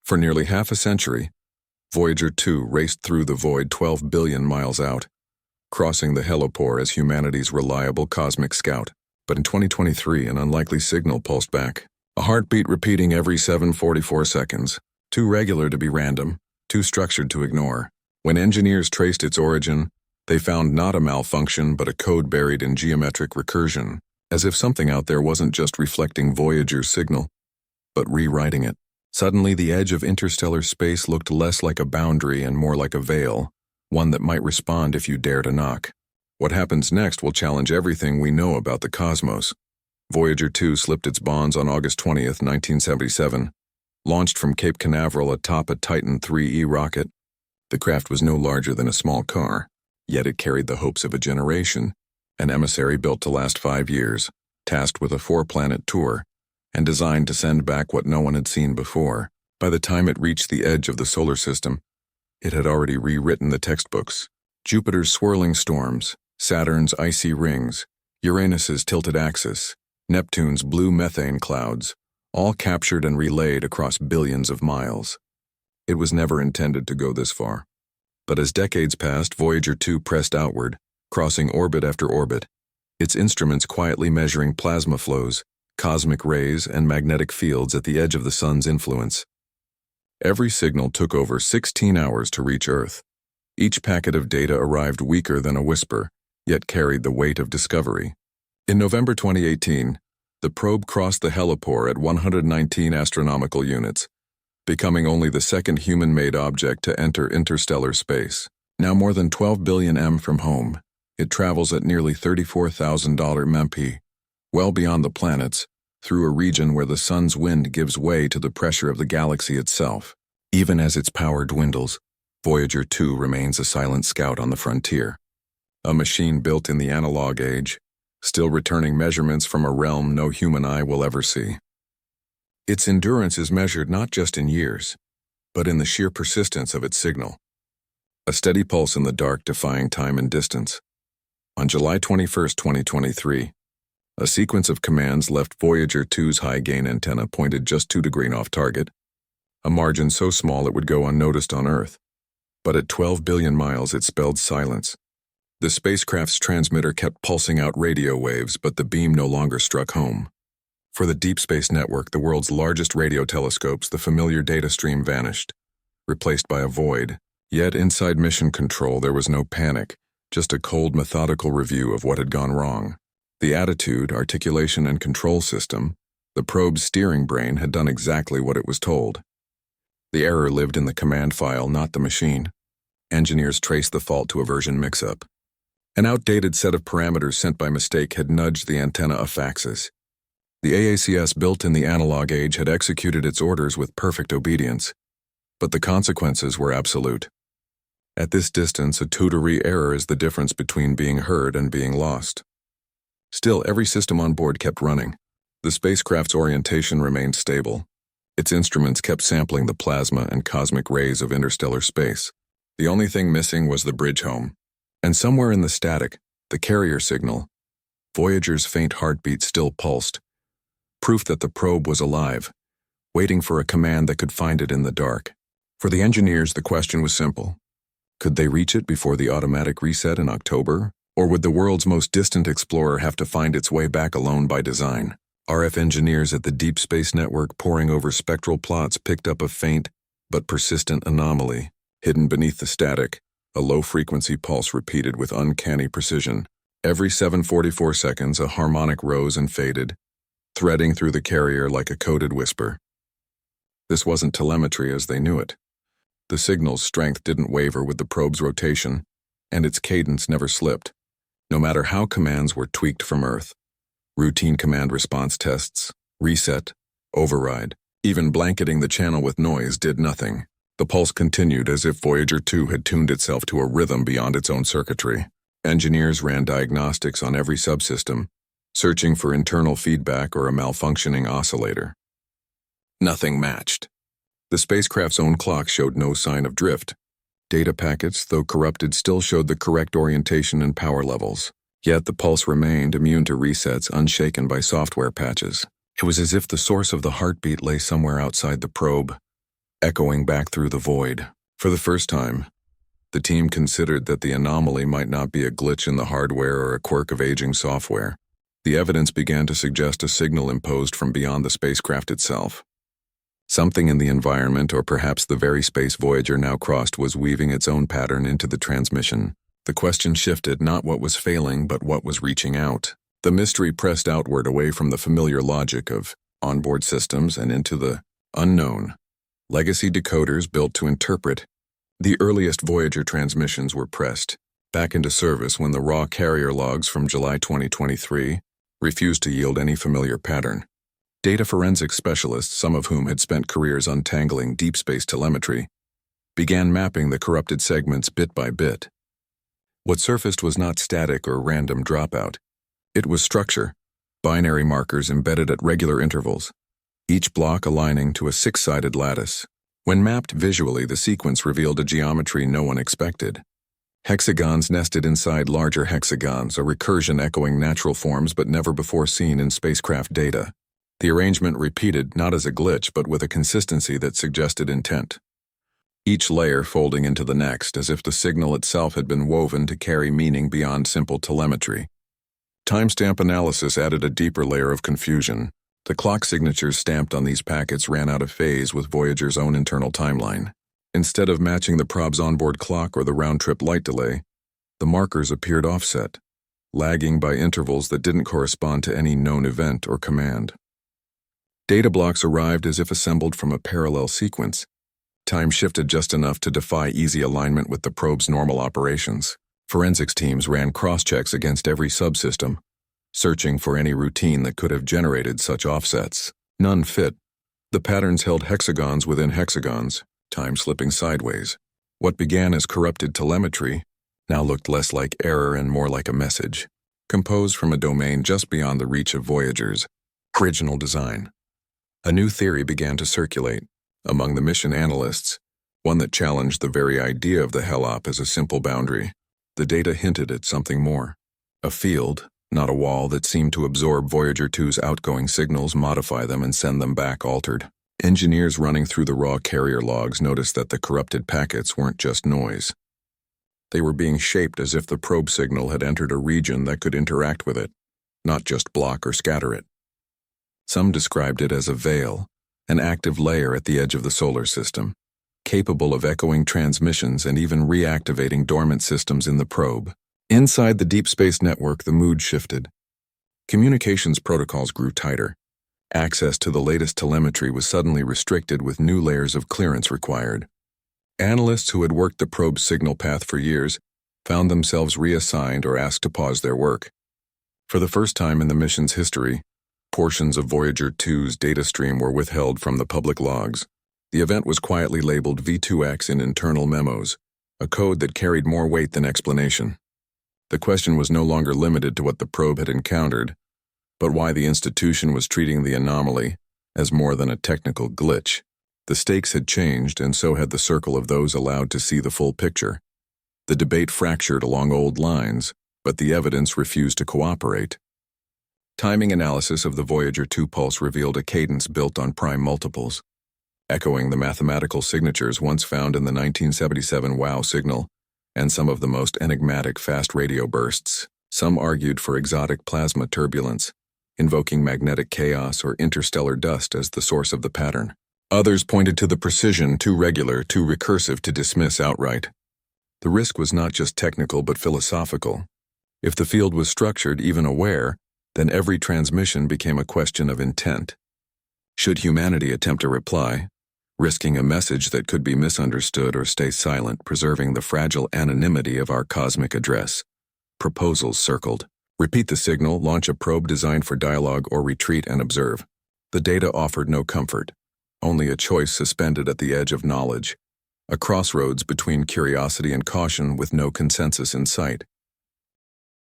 For nearly half a century, Voyager 2 raced through the void 12 billion miles out, crossing the helipore as humanity's reliable cosmic scout. But in 2023, an unlikely signal pulsed back, a heartbeat repeating every 7:44 seconds, too regular to be random, too structured to ignore. When engineers traced its origin, they found not a malfunction but a code buried in geometric recursion, as if something out there wasn't just reflecting Voyager's signal, but rewriting it. Suddenly, the edge of interstellar space looked less like a boundary and more like a veil, one that might respond if you dare to knock. What happens next will challenge everything we know about the cosmos. Voyager 2 slipped its bonds on August 20th, 1977, launched from Cape Canaveral atop a Titan IIIe rocket. The craft was no larger than a small car, yet it carried the hopes of a generation, an emissary built to last 5 years, tasked with a 4-planet tour, and designed to send back what no one had seen before. By the time it reached the edge of the solar system, it had already rewritten the textbooks. Jupiter's swirling storms, Saturn's icy rings, Uranus's tilted axis, Neptune's blue methane clouds, all captured and relayed across billions of miles. It was never intended to go this far. But as decades passed, Voyager 2 pressed outward, crossing orbit after orbit, its instruments quietly measuring plasma flows, cosmic rays, and magnetic fields at the edge of the sun's influence. Every signal took over 16 hours to reach Earth. Each packet of data arrived weaker than a whisper, yet carried the weight of discovery. In November 2018, the probe crossed the helipore at 119 astronomical units, becoming only the second human-made object to enter interstellar space. Now more than 12 billion m from home, it travels at nearly $34,000 mph, well beyond the planets, through a region where the sun's wind gives way to the pressure of the galaxy itself. Even as its power dwindles, Voyager 2 remains a silent scout on the frontier. A machine built in the analog age, still returning measurements from a realm no human eye will ever see. Its endurance is measured not just in years, but in the sheer persistence of its signal. A steady pulse in the dark defying time and distance. On July 21, 2023, a sequence of commands left Voyager 2's high-gain antenna pointed just 2 degrees off target, a margin so small it would go unnoticed on Earth. But at 12 billion miles it spelled silence. The spacecraft's transmitter kept pulsing out radio waves, but the beam no longer struck home. For the Deep Space Network, the world's largest radio telescopes, the familiar data stream vanished, replaced by a void. Yet inside mission control there was no panic, just a cold, methodical review of what had gone wrong. The attitude, articulation, and control system, the probe's steering brain, had done exactly what it was told. The error lived in the command file, not the machine. Engineers traced the fault to a version mix-up. An outdated set of parameters sent by mistake had nudged the antenna off axis. The AACS built in the analog age had executed its orders with perfect obedience, but the consequences were absolute. At this distance, a 2-degree error is the difference between being heard and being lost. Still, every system on board kept running. The spacecraft's orientation remained stable. Its instruments kept sampling the plasma and cosmic rays of interstellar space. The only thing missing was the bridge home. And somewhere in the static, the carrier signal, Voyager's faint heartbeat still pulsed, proof that the probe was alive, waiting for a command that could find it in the dark. For the engineers, the question was simple. Could they reach it before the automatic reset in October? Or would the world's most distant explorer have to find its way back alone by design? RF engineers at the Deep Space Network poring over spectral plots picked up a faint but persistent anomaly. Hidden beneath the static, a low-frequency pulse repeated with uncanny precision. Every 7:44 seconds, a harmonic rose and faded, threading through the carrier like a coded whisper. This wasn't telemetry as they knew it. The signal's strength didn't waver with the probe's rotation, and its cadence never slipped, no matter how commands were tweaked from Earth. Routine command response tests, reset, override, even blanketing the channel with noise did nothing. The pulse continued as if Voyager 2 had tuned itself to a rhythm beyond its own circuitry. Engineers ran diagnostics on every subsystem, searching for internal feedback or a malfunctioning oscillator. Nothing matched. The spacecraft's own clock showed no sign of drift. Data packets, though corrupted, still showed the correct orientation and power levels. Yet the pulse remained immune to resets, unshaken by software patches. It was as if the source of the heartbeat lay somewhere outside the probe, echoing back through the void. For the first time, the team considered that the anomaly might not be a glitch in the hardware or a quirk of aging software. The evidence began to suggest a signal imposed from beyond the spacecraft itself. Something in the environment, or perhaps the very space Voyager now crossed, was weaving its own pattern into the transmission. The question shifted, not what was failing, but what was reaching out. The mystery pressed outward away from the familiar logic of onboard systems and into the unknown. Legacy decoders built to interpret. The earliest Voyager transmissions were pressed back into service when the raw carrier logs from July 2023 refused to yield any familiar pattern. Data forensics specialists, some of whom had spent careers untangling deep space telemetry, began mapping the corrupted segments bit by bit. What surfaced was not static or random dropout. It was structure, binary markers embedded at regular intervals, each block aligning to a six-sided lattice. When mapped visually, the sequence revealed a geometry no one expected. Hexagons nested inside larger hexagons, a recursion echoing natural forms but never before seen in spacecraft data. The arrangement repeated not as a glitch but with a consistency that suggested intent. Each layer folding into the next, as if the signal itself had been woven to carry meaning beyond simple telemetry. Timestamp analysis added a deeper layer of confusion. The clock signatures stamped on these packets ran out of phase with Voyager's own internal timeline. Instead of matching the probe's onboard clock or the round-trip light delay, the markers appeared offset, lagging by intervals that didn't correspond to any known event or command. Data blocks arrived as if assembled from a parallel sequence. Time shifted just enough to defy easy alignment with the probe's normal operations. Forensics teams ran cross-checks against every subsystem, searching for any routine that could have generated such offsets. None fit. The patterns held hexagons within hexagons, time slipping sideways. What began as corrupted telemetry now looked less like error and more like a message, composed from a domain just beyond the reach of Voyager's original design. A new theory began to circulate among the mission analysts, one that challenged the very idea of the HELOP as a simple boundary. The data hinted at something more. A field, not a wall, that seemed to absorb Voyager 2's outgoing signals, modify them, and send them back altered. Engineers running through the raw carrier logs noticed that the corrupted packets weren't just noise. They were being shaped as if the probe signal had entered a region that could interact with it, not just block or scatter it. Some described it as a veil, an active layer at the edge of the solar system, capable of echoing transmissions and even reactivating dormant systems in the probe. Inside the deep space network, the mood shifted. Communications protocols grew tighter. Access to the latest telemetry was suddenly restricted, with new layers of clearance required. Analysts who had worked the probe's signal path for years found themselves reassigned or asked to pause their work. For the first time in the mission's history, portions of Voyager 2's data stream were withheld from the public logs. The event was quietly labeled V2X in internal memos, a code that carried more weight than explanation. The question was no longer limited to what the probe had encountered, but why the institution was treating the anomaly as more than a technical glitch. The stakes had changed, and so had the circle of those allowed to see the full picture. The debate fractured along old lines, but the evidence refused to cooperate. Timing analysis of the Voyager 2 pulse revealed a cadence built on prime multiples, echoing the mathematical signatures once found in the 1977 WOW signal and some of the most enigmatic fast radio bursts. Some argued for exotic plasma turbulence, invoking magnetic chaos or interstellar dust as the source of the pattern. Others pointed to the precision, too regular, too recursive to dismiss outright. The risk was not just technical but philosophical. If the field was structured, even aware, then every transmission became a question of intent. Should humanity attempt a reply, risking a message that could be misunderstood, or stay silent, preserving the fragile anonymity of our cosmic address? Proposals circled. Repeat the signal, launch a probe designed for dialogue, or retreat and observe. The data offered no comfort, only a choice suspended at the edge of knowledge, a crossroads between curiosity and caution with no consensus in sight.